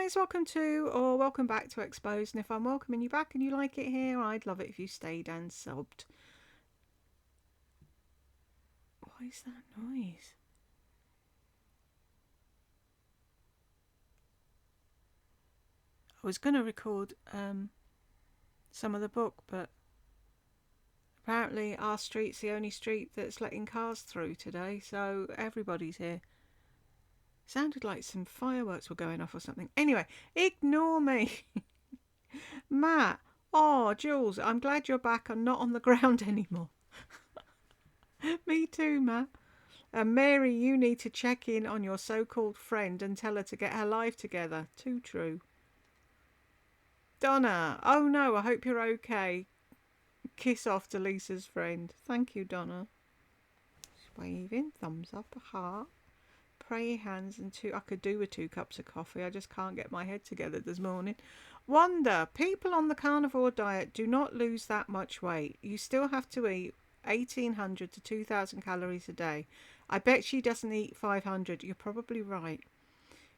guys, welcome to or welcome back to Exposed. And if I'm welcoming you back and you like it here, I'd love it if you stayed and subbed. What is that noise? I was going to record some of the book, but apparently our street's the only street that's letting cars through today, so everybody's here. Sounded like some fireworks were going off or something. Anyway, ignore me. Matt, oh, Jules, I'm glad you're back and not on the ground anymore. Me too, Matt. And Mary, you need to check in on your so-called friend and tell her to get her life together. Too true. Donna, oh no, I hope you're okay. Kiss off to Lisa's friend. Thank you, Donna. Waving, thumbs up, a heart. Pray hands and I could do with 2 cups of coffee. I just can't get my head together this morning. Wonder, people on the carnivore diet do not lose that much weight. You still have to eat 1,800 to 2,000 calories a day. I bet she doesn't eat 500. You're probably right.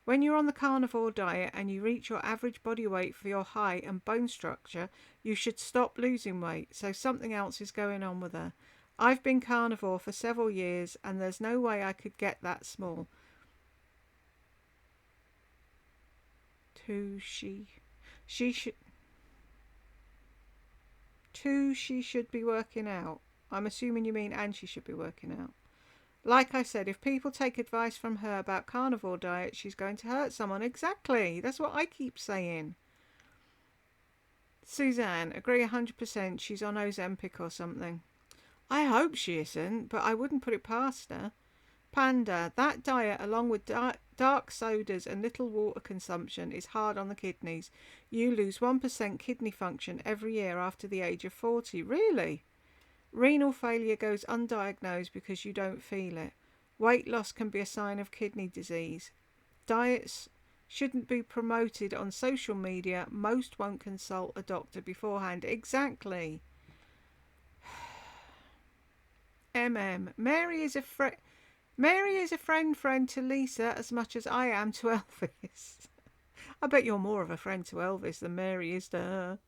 When you're on the carnivore diet and you reach your average body weight for your height and bone structure, you should stop losing weight. So something else is going on with her. I've been carnivore for several years and there's no way I could get that small. She should be working out. I'm assuming you mean and she should be working out. Like I said, if people take advice from her about carnivore diet, she's going to hurt someone. Exactly. That's what I keep saying. Suzanne, agree 100%. She's on Ozempic or something. I hope she isn't, but I wouldn't put it past her. Panda, that diet along with dark sodas and little water consumption is hard on the kidneys. You lose 1% kidney function every year after the age of 40. Really? Renal failure goes undiagnosed because you don't feel it. Weight loss can be a sign of kidney disease. Diets shouldn't be promoted on social media. Most won't consult a doctor beforehand. Exactly. Mary is a friend to Lisa as much as I am to Elvis. I bet you're more of a friend to Elvis than Mary is to her.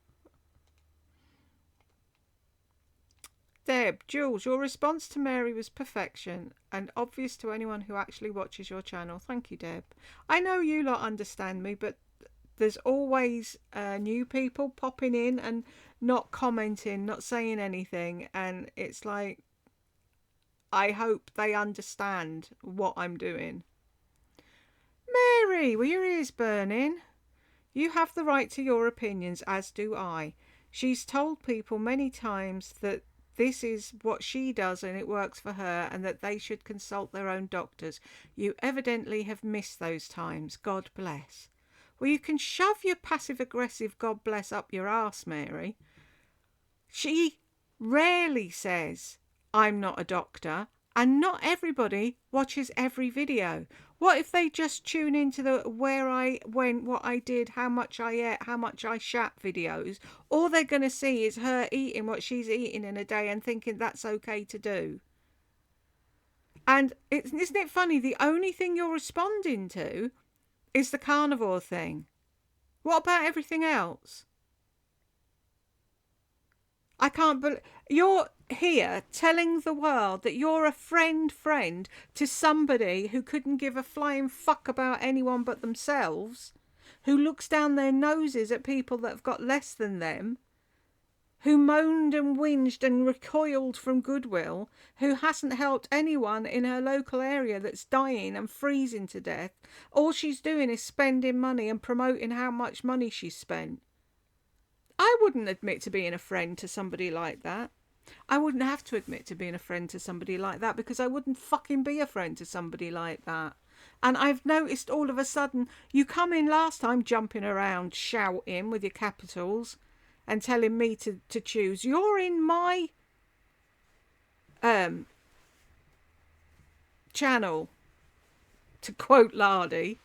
Deb, Jules, your response to Mary was perfection and obvious to anyone who actually watches your channel. Thank you, Deb. I know you lot understand me, but there's always new people popping in and not commenting, not saying anything, and it's like, I hope they understand what I'm doing. Mary, were your ears burning? You have the right to your opinions, as do I. She's told people many times that this is what she does and it works for her and that they should consult their own doctors. You evidently have missed those times. God bless. Well, you can shove your passive-aggressive God bless up your arse, Mary. She rarely says, I'm not a doctor, and not everybody watches every video. What if they just tune into the where I went, what I did, how much I ate, how much I shat videos? All they're going to see is her eating what she's eating in a day and thinking that's okay to do. And isn't it funny? The only thing you're responding to is the carnivore thing. What about everything else? I can't believe you're here telling the world that you're a friend to somebody who couldn't give a flying fuck about anyone but themselves, who looks down their noses at people that have got less than them, who moaned and whinged and recoiled from goodwill, who hasn't helped anyone in her local area that's dying and freezing to death. All she's doing is spending money and promoting how much money she's spent. I wouldn't admit to being a friend to somebody like that. I wouldn't have to admit to being a friend to somebody like that because I wouldn't fucking be a friend to somebody like that. And I've noticed all of a sudden, you come in last time jumping around, shouting with your capitals and telling me to choose. You're in my channel, to quote Lardy.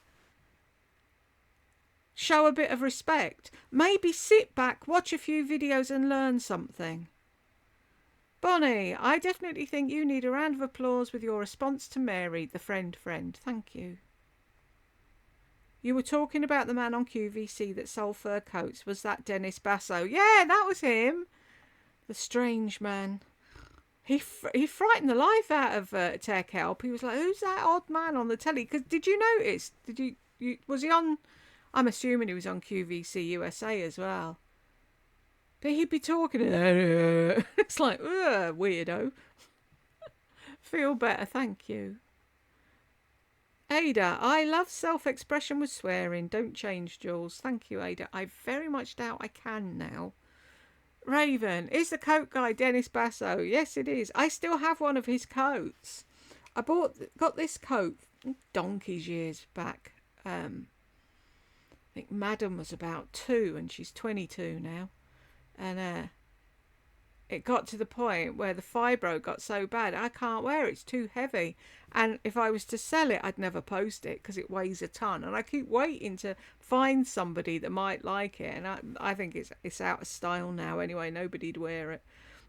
Show a bit of respect. Maybe sit back, watch a few videos and learn something. Bonnie, I definitely think you need a round of applause with your response to Mary, the friend. Thank you. You were talking about the man on QVC that sold fur coats. Was that Dennis Basso? Yeah, that was him. The strange man. He frightened the life out of Tech Help. He was like, "Who's that odd man on the telly?" Because did you notice? Was he on? I'm assuming he was on QVC USA as well. But he'd be talking. It's like, weirdo. Feel better, thank you. Ada, I love self-expression with swearing. Don't change, Jules. Thank you, Ada. I very much doubt I can now. Raven, is the coat guy Dennis Basso? Yes, it is. I still have one of his coats. I got this coat donkey's years back. I think Madam was about 2 and she's 22 now. And it got to the point where the fibro got so bad I can't wear it. It's too heavy. And if I was to sell it, I'd never post it because it weighs a ton. And I keep waiting to find somebody that might like it. And I think it's out of style now anyway. Nobody'd wear it.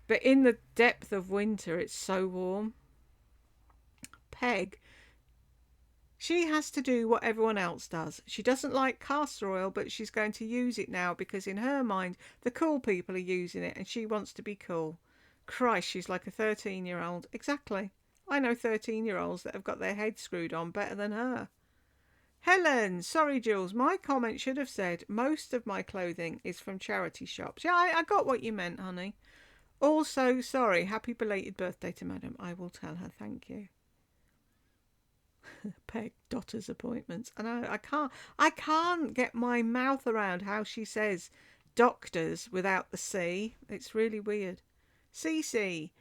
But in the depth of winter, it's so warm. Peg, she has to do what everyone else does. She doesn't like castor oil, but she's going to use it now because in her mind, the cool people are using it and she wants to be cool. Christ, she's like a 13-year-old. Exactly. I know 13-year-olds that have got their head screwed on better than her. Helen, sorry, Jules. My comment should have said most of my clothing is from charity shops. Yeah, I got what you meant, honey. Also, sorry. Happy belated birthday to Madam. I will tell her. Thank you. Peg doctor's appointments. And I can't get my mouth around how she says doctors without the C. It's really weird. CC,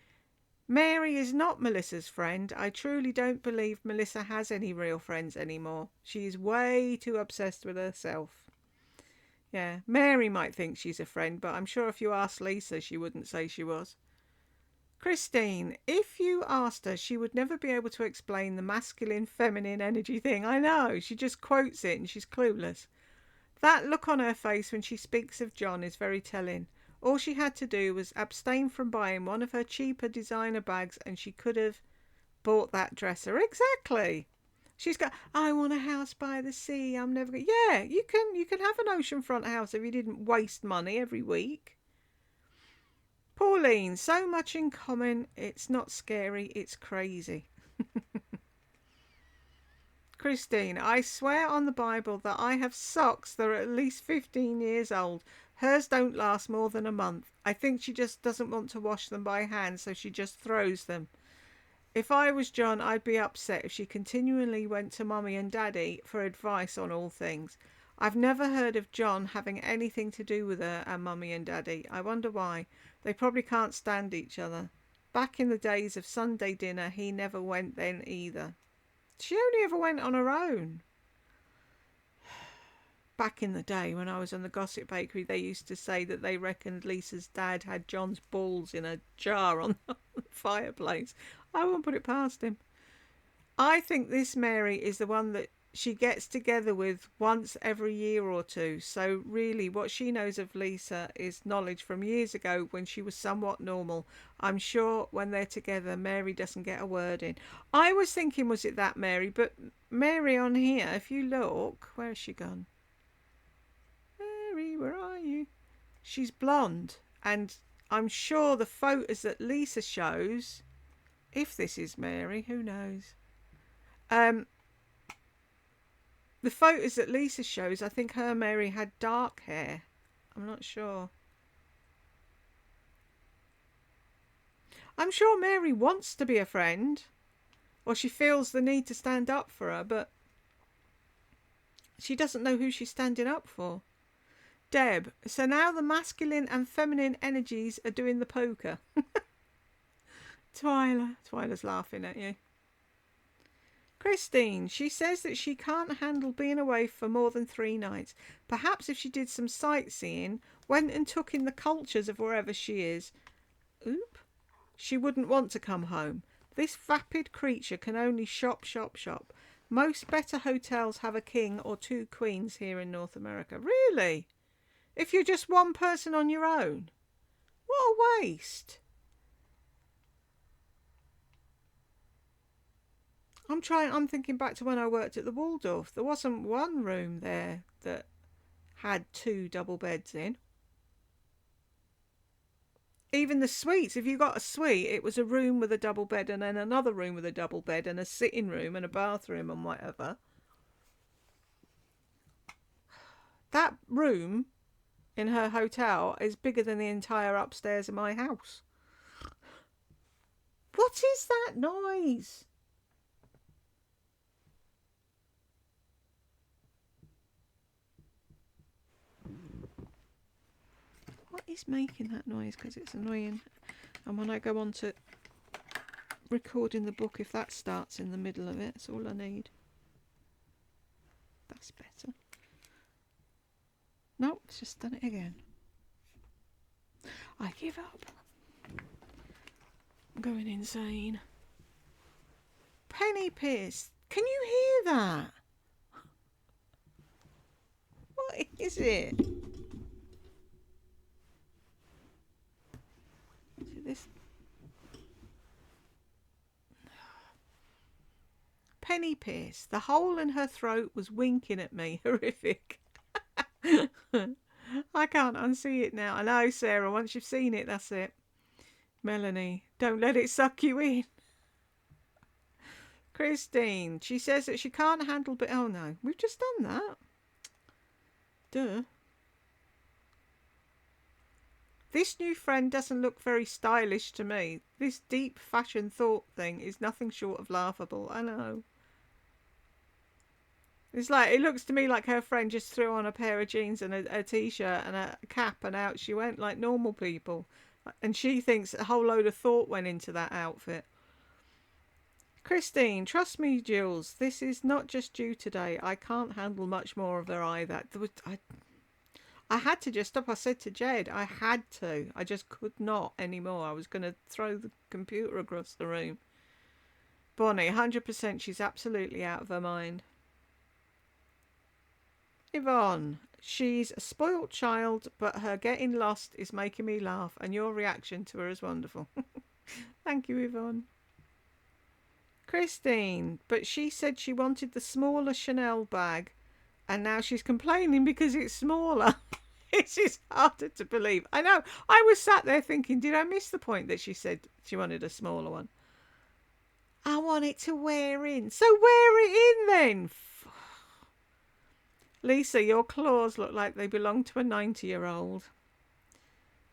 Mary is not Melissa's friend. I truly don't believe Melissa has any real friends anymore. She is way too obsessed with herself. Yeah, Mary might think she's a friend, but I'm sure if you asked Lisa, she wouldn't say she was. Christine, if you asked her, she would never be able to explain the masculine, feminine energy thing. I know, she just quotes it and she's clueless. That look on her face when she speaks of John is very telling. All she had to do was abstain from buying one of her cheaper designer bags and she could have bought that dresser. Exactly. She's got, I want a house by the sea. I'm never going. Yeah, you can have an oceanfront house if you didn't waste money every week. Pauline, so much in common. It's not scary, it's crazy. Christine, I swear on the Bible that I have socks that are at least 15 years old. Hers don't last more than a month. I think she just doesn't want to wash them by hand, so she just throws them. If I was John, I'd be upset if she continually went to Mummy and Daddy for advice on all things. I've never heard of John having anything to do with her and Mummy and Daddy. I wonder why. They probably can't stand each other. Back in the days of Sunday dinner, he never went then either. She only ever went on her own. Back in the day when I was on the Gossip Bakery, they used to say that they reckoned Lisa's dad had John's balls in a jar on the fireplace. I won't put it past him. I think this Mary is the one that she gets together with once every year or two. So really what she knows of Lisa is knowledge from years ago when she was somewhat normal. I'm sure when they're together, Mary doesn't get a word in. I was thinking, was it that Mary? But Mary on here, if you look, where has she gone? Mary, where are you? She's blonde. And I'm sure the photos that Lisa shows, if this is Mary, who knows? The photos that Lisa shows, I think her Mary had dark hair. I'm not sure. I'm sure Mary wants to be a friend. Or she feels the need to stand up for her, but she doesn't know who she's standing up for. Deb, so now the masculine and feminine energies are doing the poker. Twyla's laughing at you. Christine, she says that she can't handle being away for more than 3 nights. Perhaps if she did some sightseeing, went and took in the cultures of wherever she is, she wouldn't want to come home. This vapid creature can only shop, shop, shop. Most better hotels have a king or 2 queens here in North America. Really? If you're just one person on your own? What a waste. I'm thinking back to when I worked at the Waldorf. There wasn't one room there that had two double beds in. Even the suites, if you got a suite, it was a room with a double bed and then another room with a double bed and a sitting room and a bathroom and whatever. That room in her hotel is bigger than the entire upstairs of my house. What is that noise? What is making that noise? Because it's annoying. And when I go on to recording the book, if that starts in the middle of it, that's all I need. That's better. Nope, it's just done it again. I give up. I'm going insane. Penny Pierce, can you hear that? What is it? Is it this? Penny Pierce, the hole in her throat was winking at me. Horrific. I can't unsee it now. I know, Sarah, once you've seen it, that's it. Melanie, don't let it suck you in. Christine, she says that she can't handle... But oh no, we've just done that. Duh. This new friend doesn't look very stylish to me. This deep fashion thought thing is nothing short of laughable. I know. It's like, it looks to me like her friend just threw on a pair of jeans and a t-shirt and a cap and out she went like normal people. And she thinks a whole load of thought went into that outfit. Christine, trust me, Jules, this is not just you today. I can't handle much more of her either. I had to just stop. I said to Jed, I had to. I just could not anymore. I was going to throw the computer across the room. Bonnie, 100%, she's absolutely out of her mind. Yvonne, she's a spoilt child, but her getting lost is making me laugh, and your reaction to her is wonderful. Thank you, Yvonne. Christine, but she said she wanted the smaller Chanel bag, and now she's complaining because it's smaller. It's just harder to believe. I know. I was sat there thinking, did I miss the point that she said she wanted a smaller one? I want it to wear in. So wear it in then. Lisa, your claws look like they belong to a 90-year-old.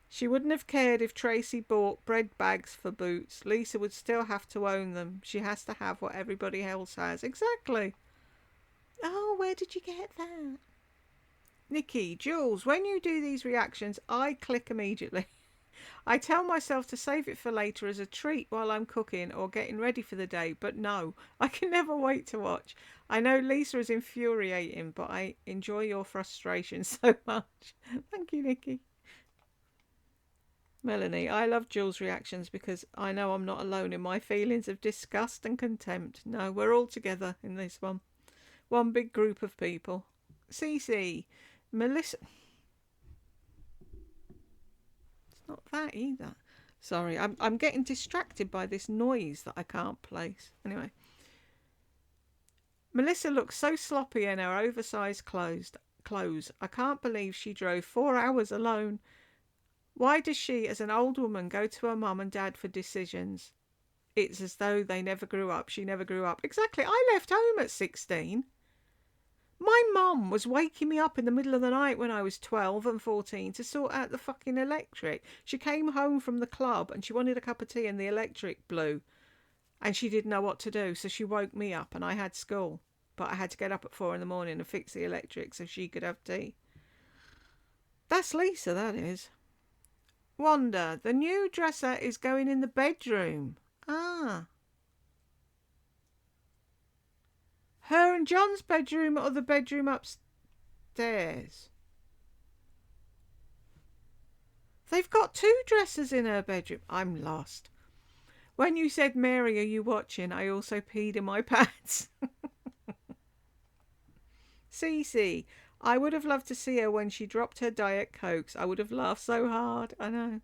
She wouldn't have cared if Tracy bought bread bags for boots. Lisa would still have to own them. She has to have what everybody else has. Exactly. Oh, where did you get that? Nikki, Jules, when you do these reactions, I click immediately. I tell myself to save it for later as a treat while I'm cooking or getting ready for the day, but no, I can never wait to watch. I know Lisa is infuriating, but I enjoy your frustration so much. Thank you, Nikki. Melanie, I love Jules' reactions because I know I'm not alone in my feelings of disgust and contempt. No, we're all together in this one. One big group of people. Cece, Melissa... Not that either. Sorry, I'm getting distracted by this noise that I can't place. Anyway. Melissa looks so sloppy in her oversized clothes. I can't believe she drove 4 hours alone. Why does she, as an old woman, go to her mum and dad for decisions? It's as though they never grew up. She never grew up. Exactly. I left home at 16. My mum was waking me up in the middle of the night when I was 12 and 14 to sort out the fucking electric. She came home from the club and she wanted a cup of tea and the electric blew. And she didn't know what to do, so she woke me up and I had school. But I had to get up at 4 a.m. and fix the electric so she could have tea. That's Lisa, that is. Wanda, the new dresser is going in the bedroom. Ah. Her and John's bedroom or the bedroom upstairs? They've got 2 dressers in her bedroom. I'm lost. When you said, Mary, are you watching? I also peed in my pants. Cece, I would have loved to see her when she dropped her Diet Cokes. I would have laughed so hard. I know.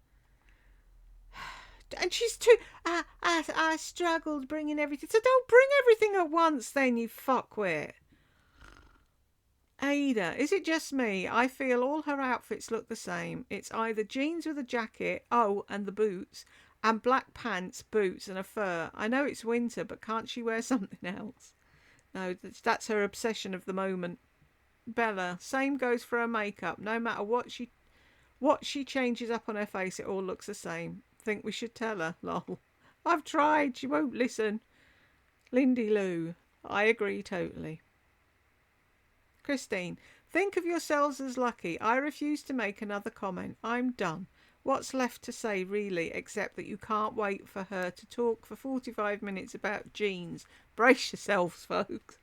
And she's too. I struggled bringing everything. So don't bring everything at once, then, you fuckwit. Ada, is it just me? I feel all her outfits look the same. It's either jeans with a jacket, oh, and the boots, and black pants, boots, and a fur. I know it's winter, but can't she wear something else? No, that's her obsession of the moment. Bella, same goes for her makeup. No matter what she changes up on her face, it all looks the same. Think we should tell her, lol. I've tried, she won't listen. Lindy Lou, I agree totally. Christine, think of yourselves as lucky. I refuse to make another comment. I'm done. What's left to say, really, except that you can't wait for her to talk for 45 minutes about jeans. Brace yourselves, folks.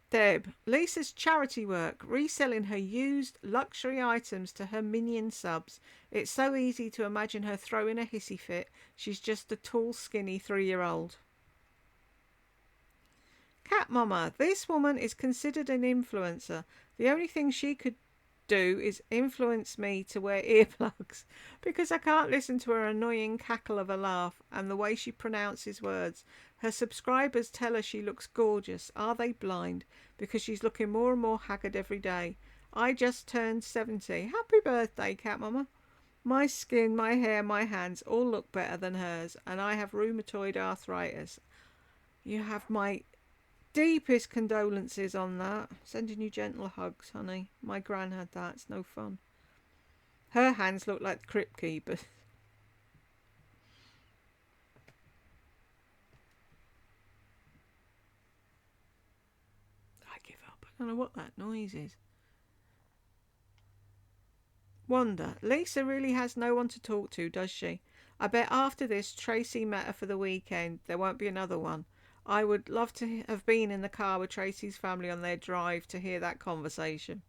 Deb, Lisa's charity work, reselling her used luxury items to her minion subs. It's so easy to imagine her throwing a hissy fit. She's just a tall, skinny 3-year-old. Cat Mama, this woman is considered an influencer. The only thing she could do is influence me to wear earplugs because I can't listen to her annoying cackle of a laugh and the way she pronounces words. Her subscribers tell her she looks gorgeous. Are they blind? Because she's looking more and more haggard every day. I just turned 70. Happy birthday, Cat Mama. My skin, my hair, my hands all look better than hers, and I have rheumatoid arthritis. You have my deepest condolences on that. Sending you gentle hugs, honey. My gran had that. It's no fun. Her hands look like the crypt keepers. I give up. I don't know what that noise is. Wanda, Lisa really has no one to talk to, does she? I bet after this Tracy met her for the weekend. There won't be another one. I would love to have been in the car with Tracy's family on their drive to hear that conversation.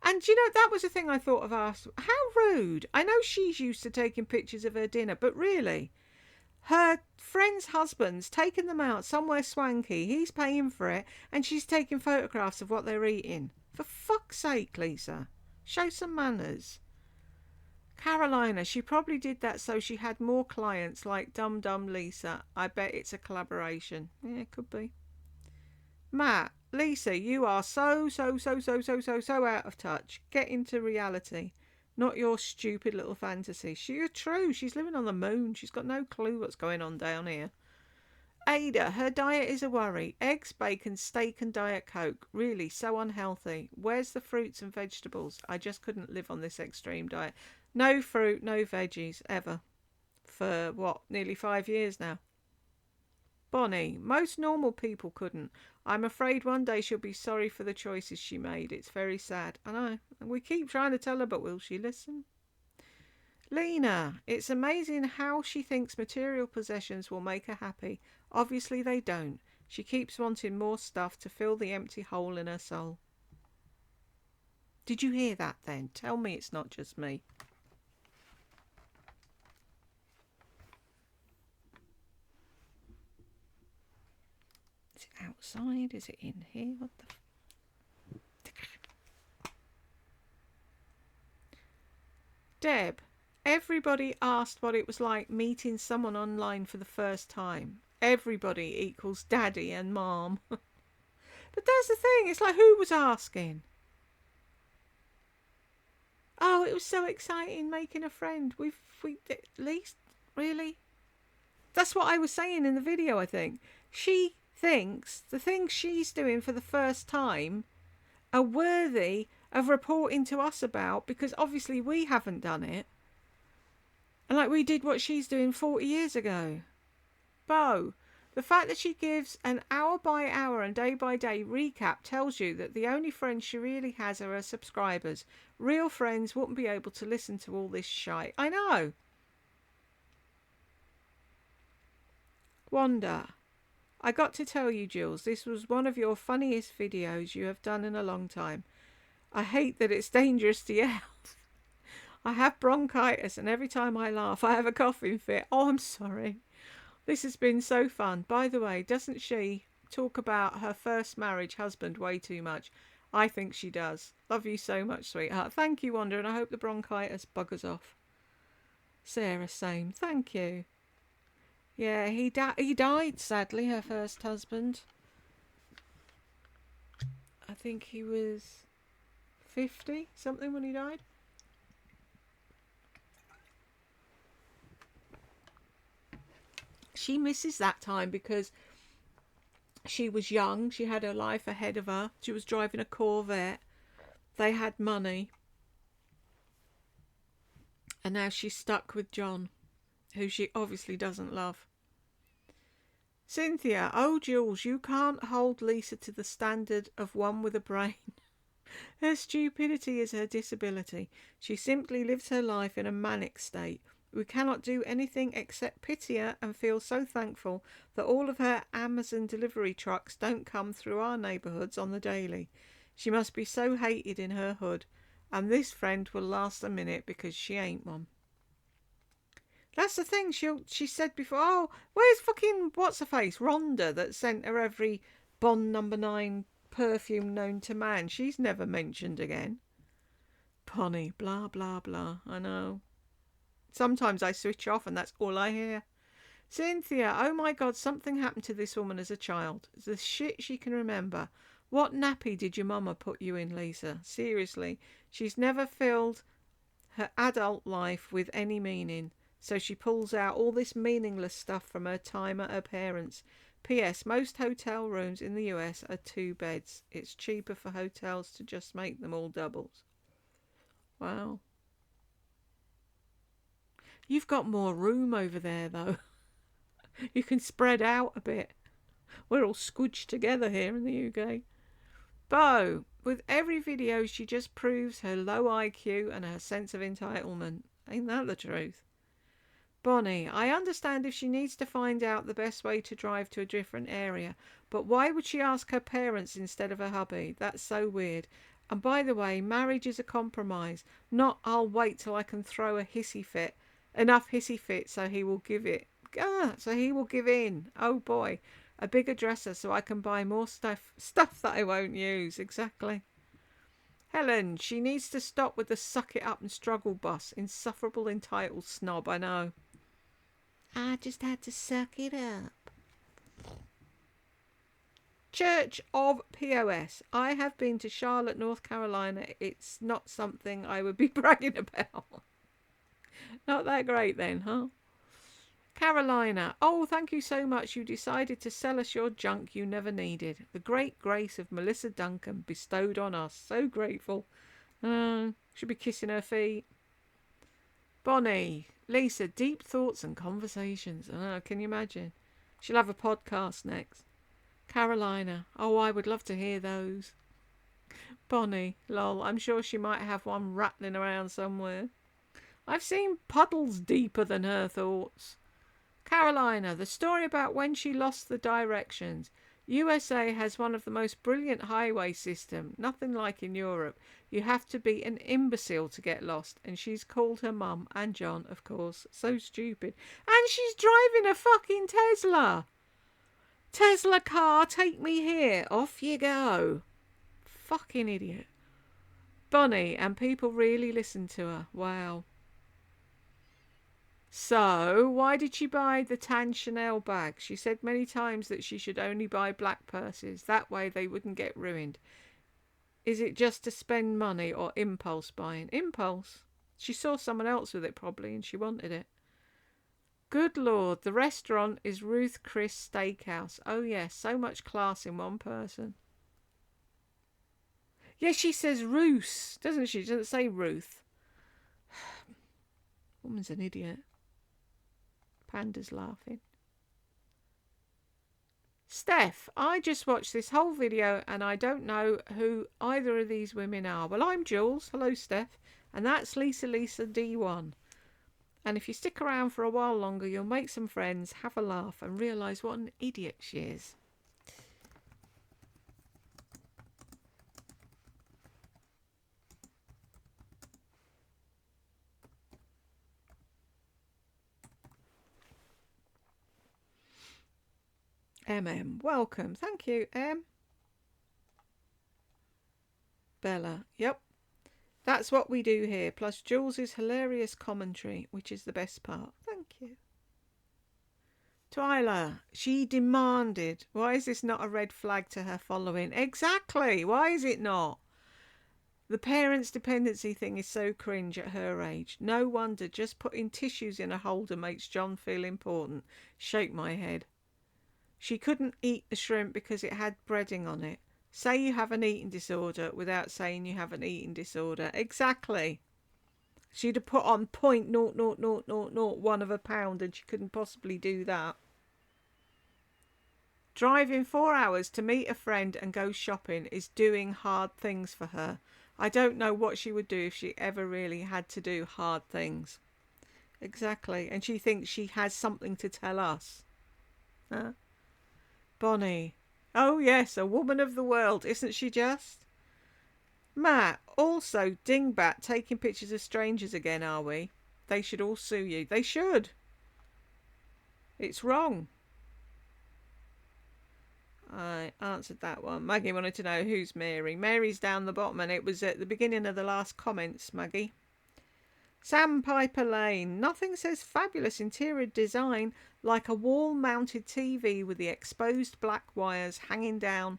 And you know, that was the thing I thought of us. How rude. I know she's used to taking pictures of her dinner, but really, her friend's husband's taken them out somewhere swanky. He's paying for it, and she's taking photographs of what they're eating. For fuck's sake, Lisa. Show some manners. Carolina, she probably did that so she had more clients like Dum Dum Lisa. I bet it's a collaboration. Yeah, it could be. Matt, Lisa, you are so out of touch. Get into reality. Not your stupid little fantasy. She's true. She's living on the moon. She's got no clue what's going on down here. Ada, her diet is a worry. Eggs, bacon, steak and Diet Coke. Really, so unhealthy. Where's the fruits and vegetables? I just couldn't live on this extreme diet. No fruit, no veggies, ever. For, what, nearly 5 years now. Bonnie, most normal people couldn't. I'm afraid one day she'll be sorry for the choices she made. It's very sad. I know. We keep trying to tell her, but will she listen? Lena, it's amazing how she thinks material possessions will make her happy. Obviously they don't. She keeps wanting more stuff to fill the empty hole in her soul. Did you hear that then? Tell me it's not just me. Is it outside? Is it in here? What the... Deb, everybody asked what it was like meeting someone online for the first time. Everybody equals daddy and mom. But that's the thing. It's like, who was asking? Oh, it was so exciting making a friend. We at least, really? That's what I was saying in the video, I think. She thinks the things she's doing for the first time are worthy of reporting to us about because obviously we haven't done it. And like we did what she's doing 40 years ago. Bo, the fact that she gives an hour by hour and day by day recap tells you that the only friends she really has are her subscribers. Real friends wouldn't be able to listen to all this shite. I know. Wanda, I got to tell you, Jules, this was one of your funniest videos you have done in a long time. I hate that it's dangerous to your health. I have bronchitis and every time I laugh I have a coughing fit. Oh, I'm sorry. This has been so fun. By the way, doesn't she talk about her first marriage husband way too much? I think she does. Love you so much, sweetheart. Thank you, Wanda, and I hope the bronchitis buggers off. Sarah, same. Thank you. Yeah, he died, sadly, her first husband. I think he was 50 something when he died. She misses that time because she was young. She had her life ahead of her. She was driving a Corvette. They had money. And now she's stuck with John, who she obviously doesn't love. Cynthia, oh Jules, you can't hold Lisa to the standard of one with a brain. Her stupidity is her disability. She simply lives her life in a manic state. We cannot do anything except pity her and feel so thankful that all of her Amazon delivery trucks don't come through our neighbourhoods on the daily. She must be so hated in her hood, and this friend will last a minute because she ain't one. That's the thing. She said before, oh, where's fucking what's-her-face, Rhonda, that sent her every Bond No. 9 perfume known to man? She's never mentioned again. Ponny, blah, blah, blah. I know. Sometimes I switch off and that's all I hear. Cynthia, oh my God, something happened to this woman as a child. It's the shit she can remember. What nappy did your mama put you in, Lisa? Seriously, she's never filled her adult life with any meaning. So she pulls out all this meaningless stuff from her time at her parents'. P.S. Most hotel rooms in the US are 2 beds. It's cheaper for hotels to just make them all doubles. Wow. You've got more room over there, though. You can spread out a bit. We're all squidged together here in the UK. Bo, with every video she just proves her low IQ and her sense of entitlement. Ain't that the truth? Bonnie, I understand if she needs to find out the best way to drive to a different area, but why would she ask her parents instead of her hubby? That's so weird. And by the way, marriage is a compromise, not I'll wait till I can throw a hissy fit, enough hissy fit so he will give it. So he will give in. Oh boy, a bigger dresser so I can buy more stuff that I won't use. Exactly. Helen, she needs to stop with the suck it up and struggle bus. Insufferable entitled snob, I know. I just had to suck it up. Church of POS. I have been to Charlotte, North Carolina. It's not something I would be bragging about. Not that great then, huh? Carolina. Oh, thank you so much. You decided to sell us your junk you never needed. The great grace of Melissa Duncan bestowed on us. So grateful. Should be kissing her feet. Bonnie. Lisa, deep thoughts and conversations. Can you imagine? She'll have a podcast next. Carolina. Oh, I would love to hear those. Bonnie. Lol. I'm sure she might have one rattling around somewhere. I've seen puddles deeper than her thoughts. Carolina. The story about when she lost the directions. USA has one of the most brilliant highway system. Nothing like in Europe. You have to be an imbecile to get lost. And she's called her mum and John, of course. So stupid. And she's driving a fucking Tesla. Tesla car, take me here. Off you go. Fucking idiot. Bonnie, and people really listen to her. Wow. So, why did she buy the tan Chanel bag? She said many times that she should only buy black purses. That way they wouldn't get ruined. Is it just to spend money or impulse buying? Impulse. She saw someone else with it probably and she wanted it. Good Lord, the restaurant is Ruth Chris Steakhouse. Oh yes, so much class in one person. Yes, she says Roos, doesn't she? She doesn't say Ruth. Woman's an idiot. Panda's laughing. Steph, I just watched this whole video and I don't know who either of these women are. Well, I'm Jules. Hello, Steph. And that's Lisa D1. And if you stick around for a while longer, you'll make some friends, have a laugh, and realise what an idiot she is. Welcome. Thank you, Bella. Yep. That's what we do here, plus Jules's hilarious commentary, which is the best part. Thank you. Twyla, she demanded. Why is this not a red flag to her following? Exactly. Why is it not? The parents' dependency thing is so cringe at her age. No wonder just putting tissues in a holder makes John feel important. Shake my head. She couldn't eat the shrimp because it had breading on it. Say you have an eating disorder without saying you have an eating disorder. Exactly. She'd have put on 0.00001 of a pound and she couldn't possibly do that. Driving 4 hours to meet a friend and go shopping is doing hard things for her. I don't know what she would do if she ever really had to do hard things. Exactly. And she thinks she has something to tell us. Huh? Bonnie. Oh yes, a woman of the world, isn't she just? Matt, also dingbat taking pictures of strangers again, are we? They should all sue you. They should. It's wrong. I answered that one. Maggie wanted to know who's Mary. Mary's down the bottom and it was at the beginning of the last comments, Maggie. Sandpiper Lane. Nothing says fabulous interior design like a wall-mounted TV with the exposed black wires hanging down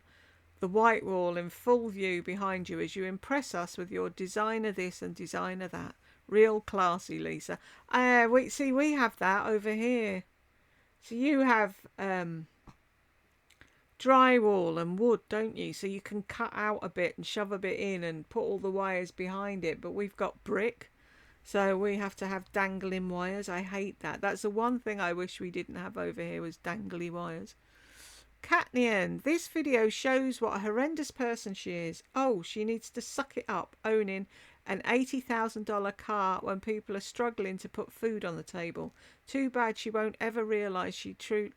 the white wall in full view behind you as you impress us with your designer this and designer that. Real classy, Lisa. We have that over here. So you have drywall and wood, don't you? So you can cut out a bit and shove a bit in and put all the wires behind it. But we've got brick, so we have to have dangling wires. I hate that. That's the one thing I wish we didn't have over here was dangly wires. Katnian, this video shows what a horrendous person she is. Oh, she needs to suck it up owning an $80,000 car when people are struggling to put food on the table. Too bad she won't ever realise she truly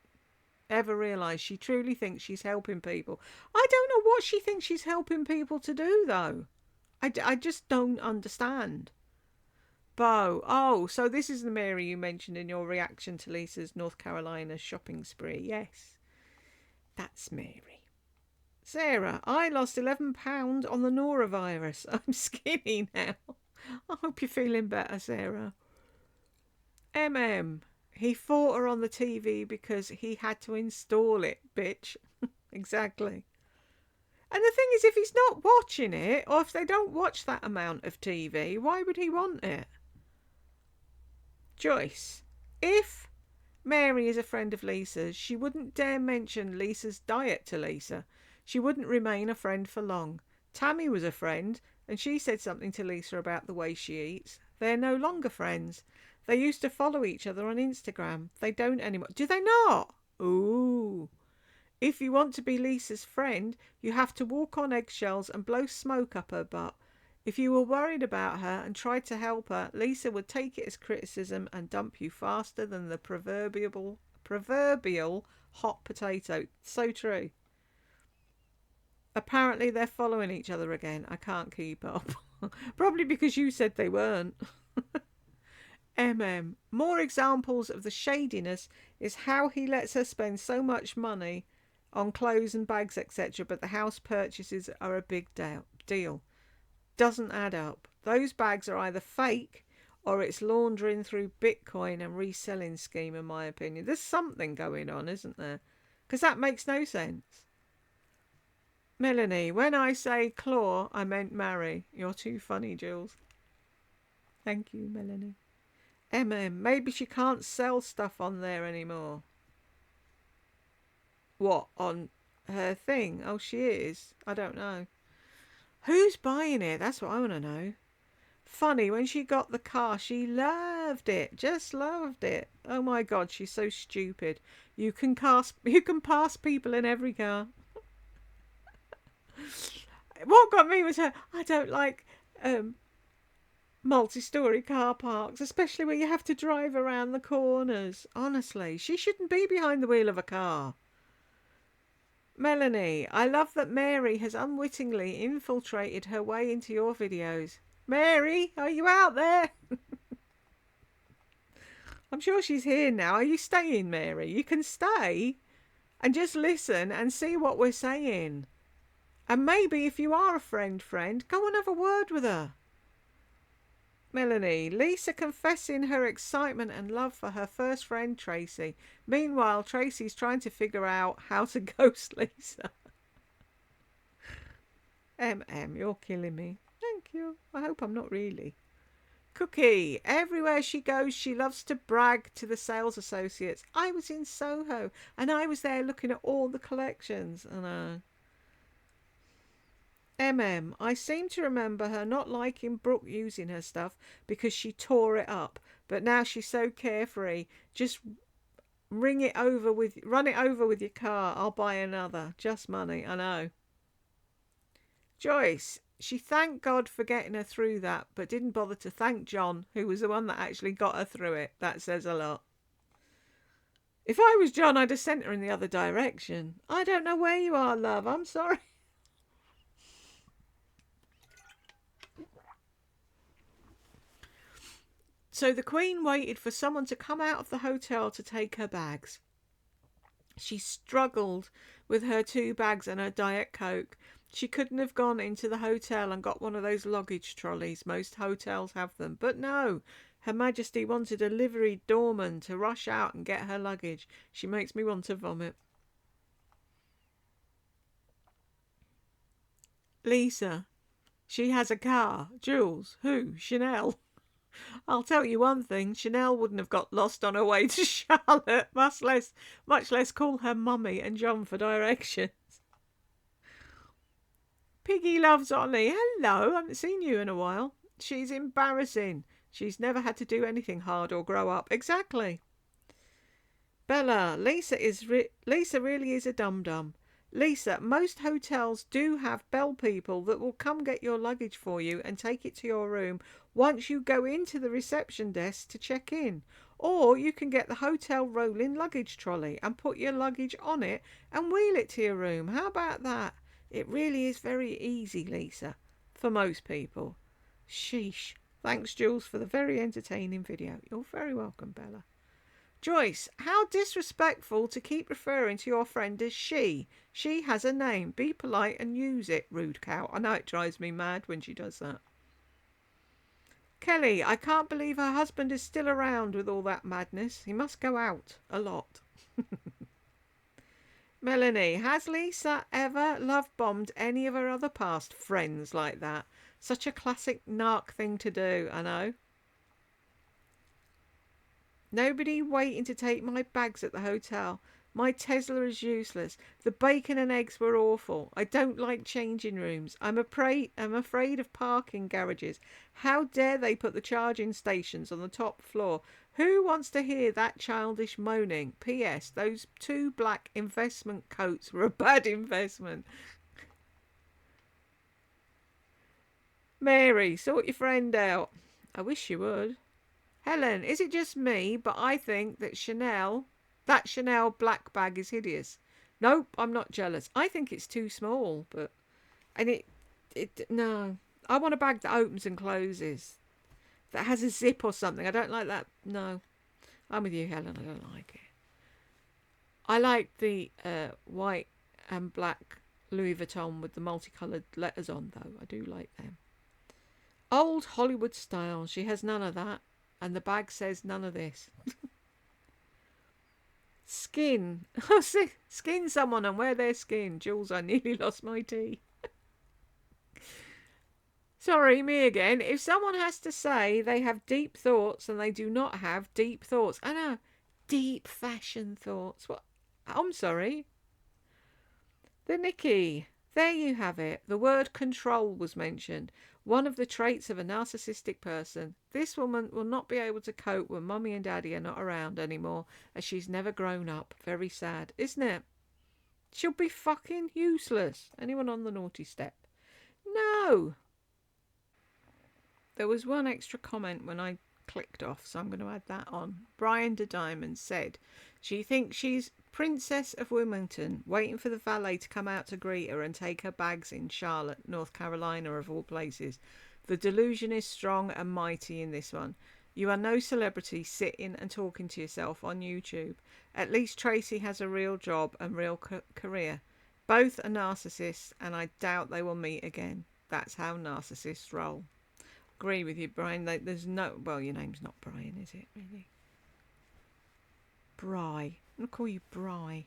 thinks she's helping people. I don't know what she thinks she's helping people to do, though. I just don't understand. Bo. Oh, so this is the Mary you mentioned in your reaction to Lisa's North Carolina shopping spree. Yes. That's Mary. Sarah, I lost 11 pounds on the norovirus. I'm skinny now. I hope you're feeling better, Sarah. He fought her on the TV because he had to install it, bitch. Exactly. And the thing is, if he's not watching it, or if they don't watch that amount of TV, why would he want it? Joyce, if Mary is a friend of Lisa's, she wouldn't dare mention Lisa's diet to Lisa. She wouldn't remain a friend for long. Tammy was a friend, and she said something to Lisa about the way she eats. They're no longer friends. They used to follow each other on Instagram. They don't anymore. Do they not? Ooh. If you want to be Lisa's friend, you have to walk on eggshells and blow smoke up her butt. If you were worried about her and tried to help her, Lisa would take it as criticism and dump you faster than the proverbial hot potato. So true. Apparently they're following each other again. I can't keep up. Probably because you said they weren't. More examples of the shadiness is how he lets her spend so much money on clothes and bags, etc., but the house purchases are a big deal. Doesn't add up. Those bags are either fake or it's laundering through Bitcoin and reselling scheme, in my opinion. There's something going on, isn't there? Because that makes no sense. Melanie, when I say claw, I meant marry. You're too funny, Jules. Thank you, Melanie. Maybe she can't sell stuff on there anymore. What, on her thing? Oh, she is? I don't know. Who's buying it? That's what I want to know. Funny, when she got the car, she loved it. Just loved it. Oh my God, she's so stupid. You can pass people in every car. What got me was her, I don't like multi-storey car parks, especially where you have to drive around the corners. Honestly, she shouldn't be behind the wheel of a car. Melanie, I love that Mary has unwittingly infiltrated her way into your videos. Mary, are you out there? I'm sure she's here now. Are you staying, Mary? You can stay and just listen and see what we're saying. And maybe if you are a friend, go and have a word with her. Melanie, Lisa confessing her excitement and love for her first friend Tracy. Meanwhile, Tracy's trying to figure out how to ghost Lisa. You're killing me. Thank you. I hope I'm not really. Cookie, everywhere she goes, she loves to brag to the sales associates. I was in Soho and I was there looking at all the collections. I know. I seem to remember her not liking Brooke using her stuff because she tore it up. But now she's so carefree. Just run it over with your car. I'll buy another. Just money. I know. Joyce, she thanked God for getting her through that, but didn't bother to thank John, who was the one that actually got her through it. That says a lot. If I was John, I'd have sent her in the other direction. I don't know where you are, love. I'm sorry. So the Queen waited for someone to come out of the hotel to take her bags. She struggled with her 2 bags and her Diet Coke. She couldn't have gone into the hotel and got one of those luggage trolleys. Most hotels have them. But no, Her Majesty wanted a liveried doorman to rush out and get her luggage. She makes me want to vomit. Lisa. She has a car. Jules. Who? Chanel. I'll tell you one thing, Chanel wouldn't have got lost on her way to Charlotte, much less call her mummy and John for directions. Piggy loves Ollie. Hello, I haven't seen you in a while. She's embarrassing. She's never had to do anything hard or grow up. Exactly. Bella, Lisa really is a dum-dum. Lisa, most hotels do have bell people that will come get your luggage for you and take it to your room once you go into the reception desk to check in. Or you can get the hotel rolling luggage trolley and put your luggage on it and wheel it to your room. How about that? It really is very easy, Lisa, for most people. Sheesh. Thanks, Jules, for the very entertaining video. You're very welcome, Bella. Joyce, how disrespectful to keep referring to your friend as she. She has a name. Be polite and use it, rude cow. I know it drives me mad when she does that. Kelly, I can't believe her husband is still around with all that madness. He must go out a lot. Melanie, has Lisa ever love-bombed any of her other past friends like that? Such a classic narc thing to do, I know. Nobody waiting to take my bags at the hotel. My Tesla is useless. The bacon and eggs were awful. I don't like changing rooms. I'm afraid of parking garages. How dare they put the charging stations on the top floor? Who wants to hear that childish moaning? P.S. Those 2 black investment coats were a bad investment. Mary, sort your friend out. I wish you would. Helen, is it just me, but I think that Chanel black bag is hideous. Nope, I'm not jealous. I think it's too small, no. I want a bag that opens and closes, that has a zip or something. I don't like that. No, I'm with you, Helen. I don't like it. I like the white and black Louis Vuitton with the multicoloured letters on, though. I do like them. Old Hollywood style. She has none of that. And the bag says none of this. Skin. Skin someone and wear their skin. Jules, I nearly lost my tea. Sorry, me again. If someone has to say they have deep thoughts and they do not have deep thoughts. I know. Deep fashion thoughts. What? I'm sorry. The Nikki. There you have it. The word control was mentioned. One of the traits of a narcissistic person. This woman will not be able to cope when mummy and daddy are not around anymore, as she's never grown up. Very sad, isn't it? She'll be fucking useless. Anyone on the naughty step? No. There was one extra comment when I clicked off, so I'm going to add that on. Brian de Diamond said she thinks she's Princess of Wilmington, waiting for the valet to come out to greet her and take her bags in Charlotte, North Carolina, of all places. The delusion is strong and mighty in this one. You are no celebrity sitting and talking to yourself on YouTube. At least Tracy has a real job and real career. Both are narcissists, and I doubt they will meet again. That's how narcissists roll. agree with you, Brian. There's no... Well, your name's not Brian, is it, really? Bry. I'm going to call you Bry.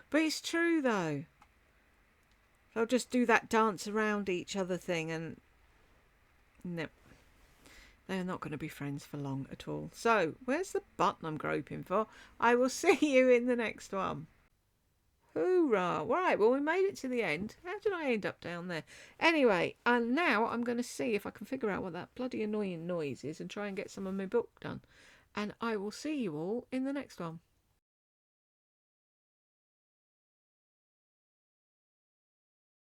But it's true, though. They'll just do that dance around each other thing, and... No. They're not going to be friends for long at all. So, where's the button I'm groping for? I will see you in the next one. Hoorah! Right, well, we made it to the end. How did I end up down there? Anyway, and now I'm going to see if I can figure out what that bloody annoying noise is and try and get some of my book done. And I will see you all in the next one.